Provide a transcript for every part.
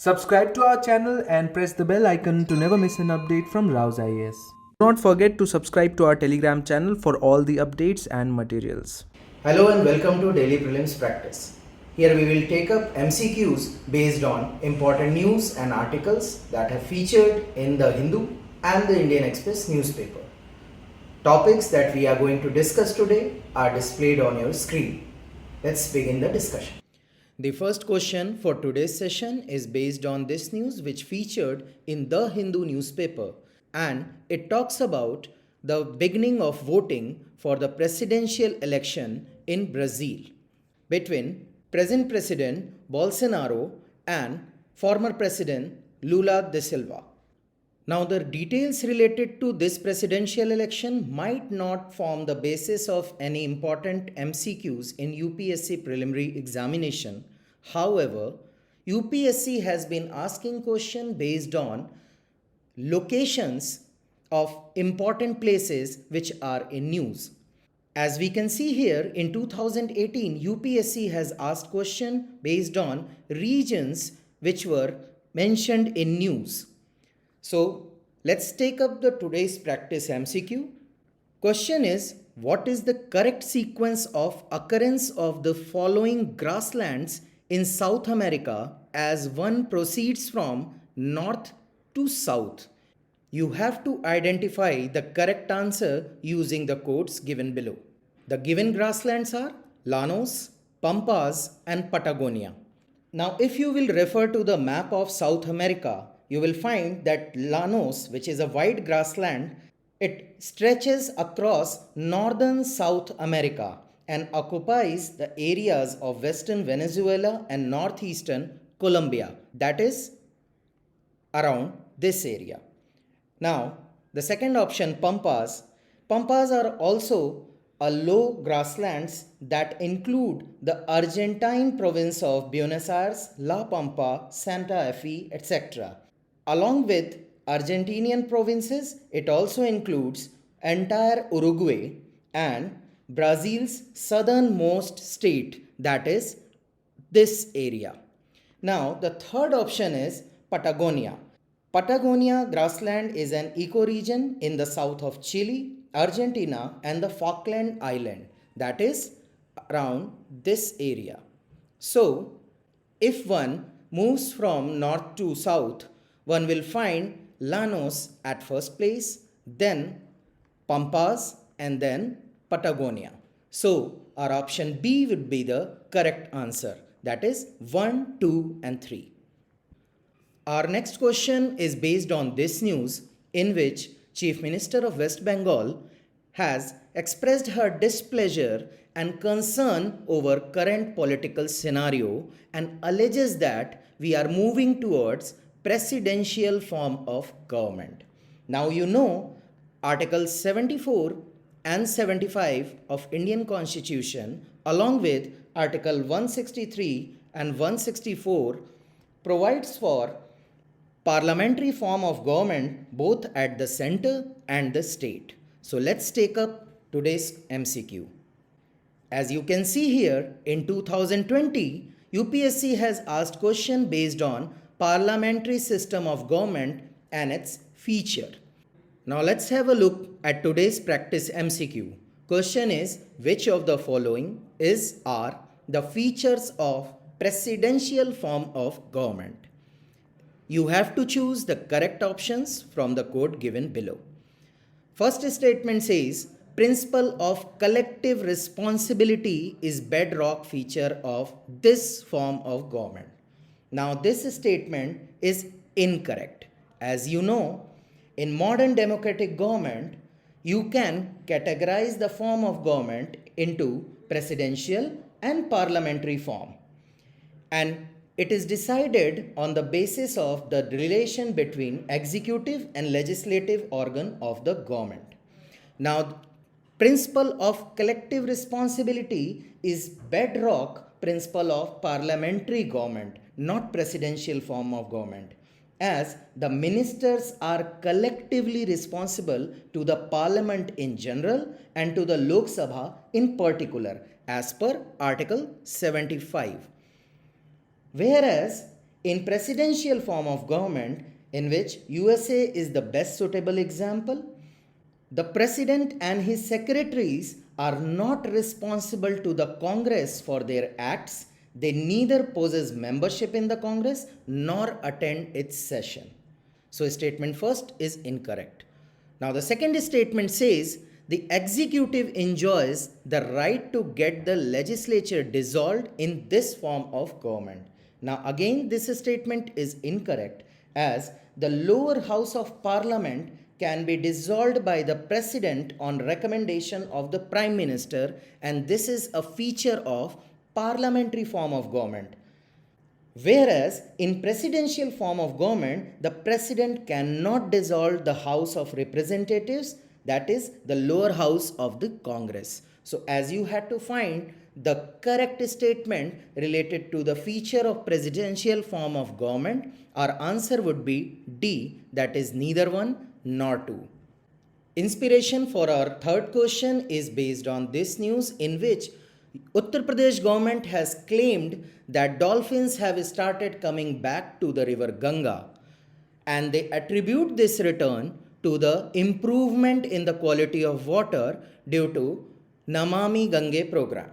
Subscribe to our channel and press the bell icon to never miss an update from Rouse IAS. Do not forget to subscribe to our Telegram channel for all the updates and materials. Hello and welcome to Daily Prelims Practice. Here we will take up MCQs based on important news and articles that have featured in the Hindu and the Indian Express newspaper. Topics that we are going to discuss today are displayed on your screen. Let's begin the discussion. The first question for today's session is based on this news which featured in the Hindu newspaper, and it talks about the beginning of voting for the presidential election in Brazil between present President Bolsonaro and former President Lula da Silva. Now, the details related to this presidential election might not form the basis of any important MCQs in UPSC preliminary examination. However, UPSC has been asking questions based on locations of important places which are in news. As we can see here, in 2018, UPSC has asked question based on regions which were mentioned in news. So let's take up the today's practice MCQ. Question is, what is the correct sequence of occurrence of the following grasslands in South America as one proceeds from north to south? You have to identify the correct answer using the codes given below. The given grasslands are Llanos, Pampas and Patagonia. Now if you will refer to the map of South America, you will find that Llanos, which is a wide grassland, it stretches across northern South America and occupies the areas of western Venezuela and northeastern Colombia, that is around this area. Now, the second option, Pampas. Pampas are also a low grasslands that include the Argentine province of Buenos Aires, La Pampa, Santa Fe, etc. Along with Argentinian provinces, it also includes entire Uruguay and Brazil's southernmost state, that is this area. Now, the third option is Patagonia. Patagonia grassland is an ecoregion in the south of Chile, Argentina and the Falkland Island, that is around this area. So, if one moves from north to south, one will find Llanos at first place, then Pampas and then Patagonia. So, our option B would be the correct answer, that is 1, 2 and 3. Our next question is based on this news in which Chief Minister of West Bengal has expressed her displeasure and concern over current political scenario and alleges that we are moving towards presidential form of government. Now you know Article 74 and 75 of Indian Constitution along with Article 163 and 164 provides for parliamentary form of government both at the center and the state. So let's take up today's MCQ. As you can see here, in 2020, UPSC has asked question based on parliamentary system of government and its feature. Now let's have a look at today's practice MCQ. Question is, which of the following are the features of presidential form of government? You have to choose the correct options from the code given below. First statement says, principle of collective responsibility is bedrock feature of this form of government. Now this statement is incorrect. As you know, in modern democratic government, you can categorize the form of government into presidential and parliamentary form. And it is decided on the basis of the relation between executive and legislative organ of the government. Now, principle of collective responsibility is bedrock principle of parliamentary government, not presidential form of government, as the ministers are collectively responsible to the parliament in general and to the Lok Sabha in particular, as per Article 75. Whereas In presidential form of government, in which USA is the best suitable example, the president and his secretaries are not responsible to the Congress for their acts. They neither possess membership in the Congress nor attend its session. So, statement first is incorrect. Now, the second statement says the executive enjoys the right to get the legislature dissolved in this form of government. Now, again, this statement is incorrect, as the lower house of parliament can be dissolved by the president on recommendation of the prime minister, and this is a feature of parliamentary form of government. Whereas in presidential form of government, the president cannot dissolve the House of Representatives, that is the lower house of the Congress. So as you had to find the correct statement related to the feature of presidential form of government, our answer would be D, that is neither one nor two. Inspiration for our third question is based on this news, in which Uttar Pradesh government has claimed that dolphins have started coming back to the river Ganga, and they attribute this return to the improvement in the quality of water due to Namami Gange program.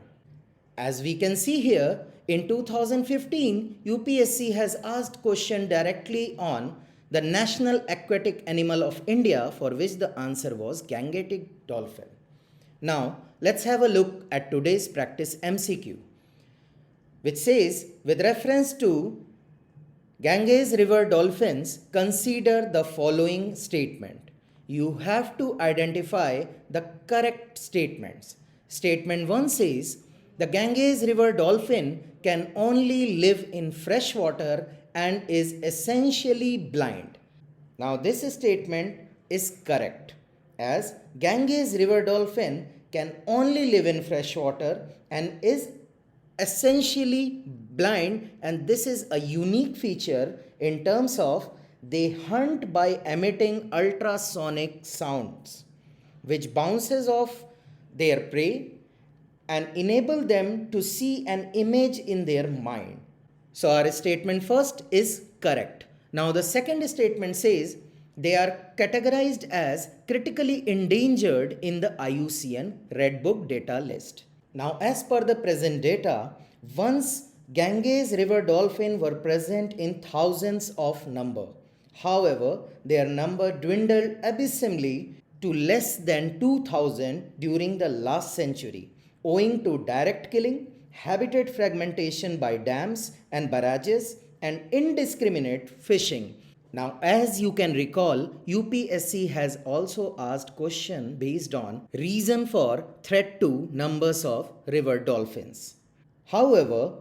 As we can see here, in 2015, UPSC has asked question directly on the national aquatic animal of India, for which the answer was Gangetic dolphin. Now, let's have a look at today's practice MCQ, which says, with reference to Ganges river dolphins, consider the following statement. You have to identify the correct statements. Statement 1 says, the Ganges river dolphin can only live in fresh water and is essentially blind. Now, this statement is correct, as Ganges river dolphin can only live in fresh water and is essentially blind, and this is a unique feature in terms of they hunt by emitting ultrasonic sounds which bounces off their prey and enable them to see an image in their mind. So our statement first is correct. Now the second statement says they are categorized as critically endangered in the IUCN Red Book data list. Now as per the present data, once Ganges river dolphin were present in thousands of number. However, their number dwindled abysmally to less than 2000 during the last century, owing to direct killing, habitat fragmentation by dams and barrages, and indiscriminate fishing. Now, as you can recall, UPSC has also asked question based on reason for threat to numbers of river dolphins. However,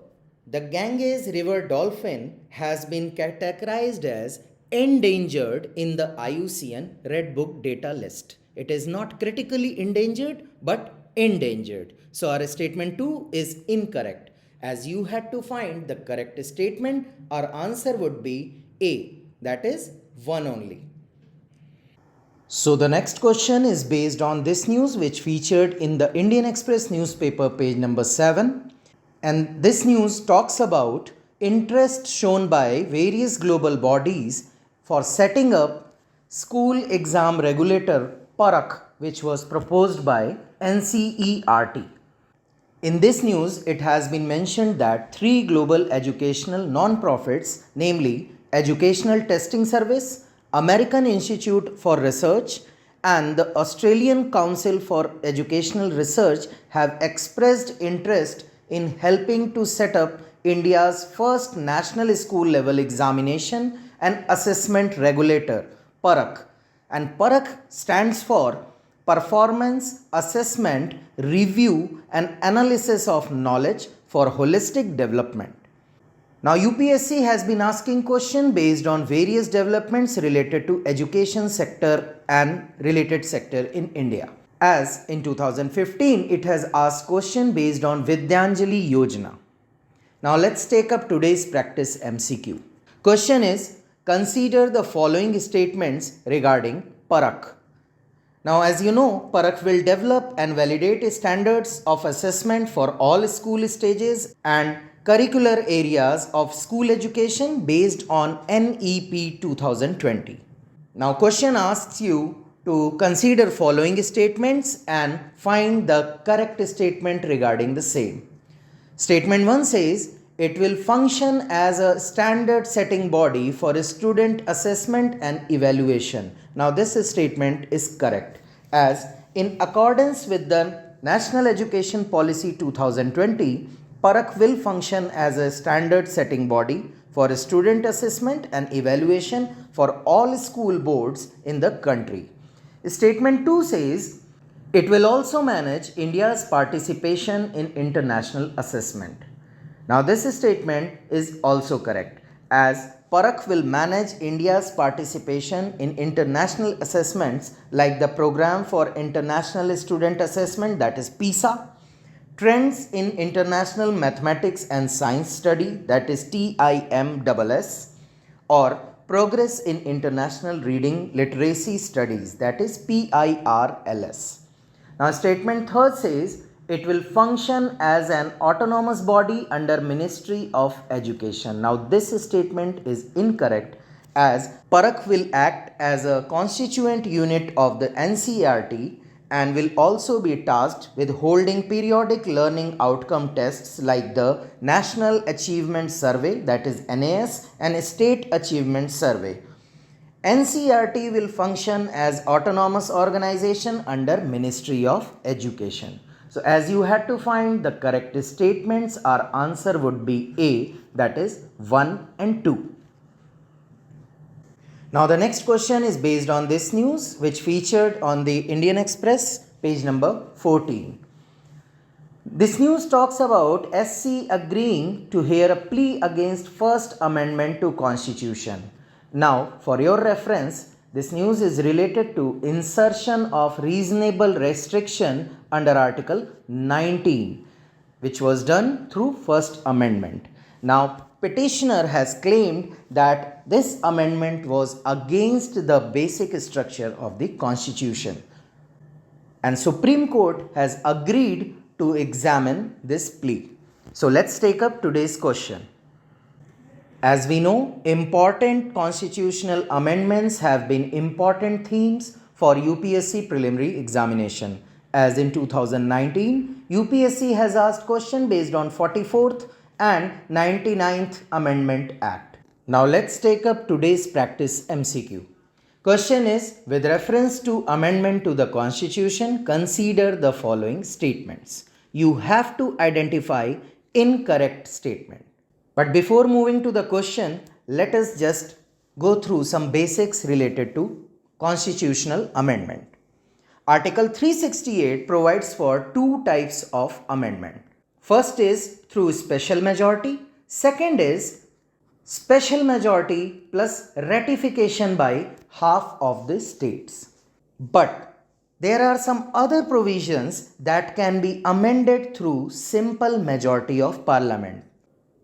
the Ganges river dolphin has been categorized as endangered in the IUCN Red Book data list. It is not critically endangered but endangered. So our statement 2 is incorrect. As you had to find the correct statement, our answer would be A, that is 1 only. So the next question is based on this news, which featured in the Indian Express newspaper page number 7. And this news talks about interest shown by various global bodies for setting up school exam regulator PARAKH, which was proposed by NCERT. In this news, it has been mentioned that 3 global educational non-profits, namely Educational Testing Service, American Institute for Research, and the Australian Council for Educational Research, have expressed interest in helping to set up India's first national school level examination and assessment regulator, PARAKH. And PARAKH stands for Performance, Assessment, Review and Analysis of Knowledge for Holistic Development. Now UPSC has been asking questions based on various developments related to education sector and related sector in India. As in 2015, it has asked question based on Vidyanjali Yojana. Now let's take up today's practice MCQ. Question is, consider the following statements regarding PARAKH. Now as you know, PARAKH will develop and validate standards of assessment for all school stages and curricular areas of school education based on NEP 2020. Now question asks you to consider following statements and find the correct statement regarding the same. Statement 1 says, it will function as a standard setting body for student assessment and evaluation. Now this statement is correct, as in accordance with the National Education Policy 2020, PARAKH will function as a standard setting body for student assessment and evaluation for all school boards in the country. Statement 2 says, it will also manage India's participation in international assessment. Now this statement is also correct, as PARAKH will manage India's participation in international assessments like the Program for International Student Assessment, that is PISA, Trends in International Mathematics and Science Study, that is TIMSS, or Progress in International Reading Literacy Studies, that is PIRLS. Now statement 3 says, it will function as an autonomous body under Ministry of Education. Now this statement is incorrect, as PARAKH will act as a constituent unit of the NCERT and will also be tasked with holding periodic learning outcome tests like the National Achievement Survey, that is NAS, and State Achievement Survey. NCERT will function as autonomous organization under Ministry of Education. So as you had to find the correct statements, our answer would be A, that is 1 and 2. Now the next question is based on this news which featured on the Indian Express, page number 14. This news talks about SC agreeing to hear a plea against First Amendment to Constitution. Now for your reference, this news is related to insertion of reasonable restriction under Article 19, which was done through First Amendment. Now petitioner has claimed that this amendment was against the basic structure of the Constitution, and Supreme Court has agreed to examine this plea. So let's take up today's question. As we know, important constitutional amendments have been important themes for UPSC preliminary examination. As in 2019, UPSC has asked question based on 44th and 99th Amendment Act. Now let's take up today's practice MCQ. Question is, with reference to amendment to the Constitution, consider the following statements. You have to identify incorrect statement. But before moving to the question, let us just go through some basics related to constitutional amendment. Article 368 provides for two types of amendment. First is through special majority. Second is special majority plus ratification by half of the states. But there are some other provisions that can be amended through simple majority of parliament.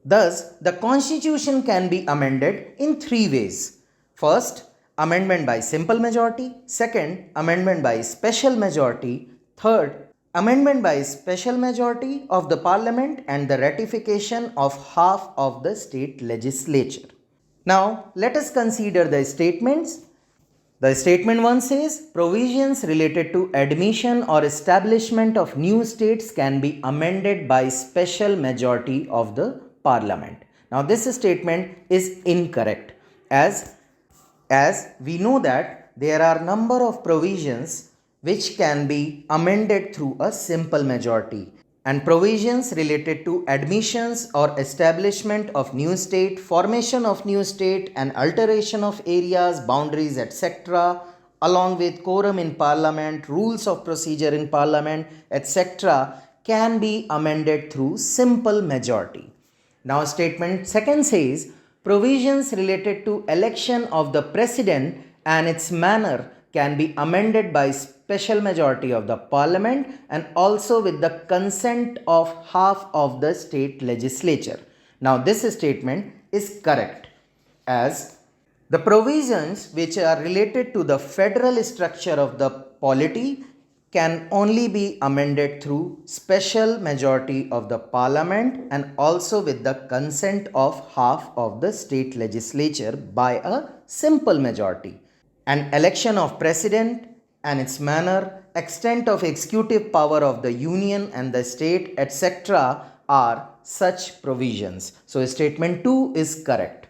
Thus, the Constitution can be amended in three ways. First, amendment by simple majority. Second, amendment by special majority. Third, amendment by special majority of the parliament and the ratification of half of the state legislature. Now, let us consider the statements. The statement 1 says, provisions related to admission or establishment of new states can be amended by special majority of the Parliament. Now this statement is incorrect, as we know that there are number of provisions which can be amended through a simple majority, and provisions related to admissions or establishment of new state, formation of new state and alteration of areas, boundaries, etc., along with quorum in Parliament, rules of procedure in Parliament, etc., can be amended through simple majority. Now statement 2 says, provisions related to election of the president and its manner can be amended by special majority of the parliament and also with the consent of half of the state legislature. Now this statement is correct, as the provisions which are related to the federal structure of the polity can only be amended through special majority of the parliament and also with the consent of half of the state legislature by a simple majority. An election of president and its manner, extent of executive power of the union and the state, etc. are such provisions. So statement 2 is correct.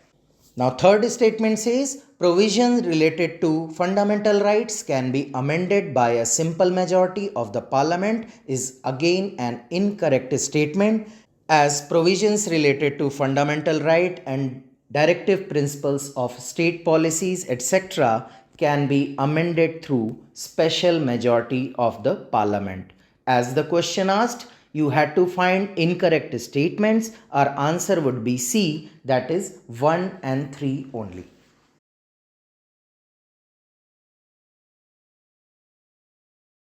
Now third statement says provisions related to fundamental rights can be amended by a simple majority of the parliament is again an incorrect statement, as provisions related to fundamental right and directive principles of state policies etc. can be amended through special majority of the parliament. As the question asked, you had to find incorrect statements. Our answer would be C, that is 1 and 3 only.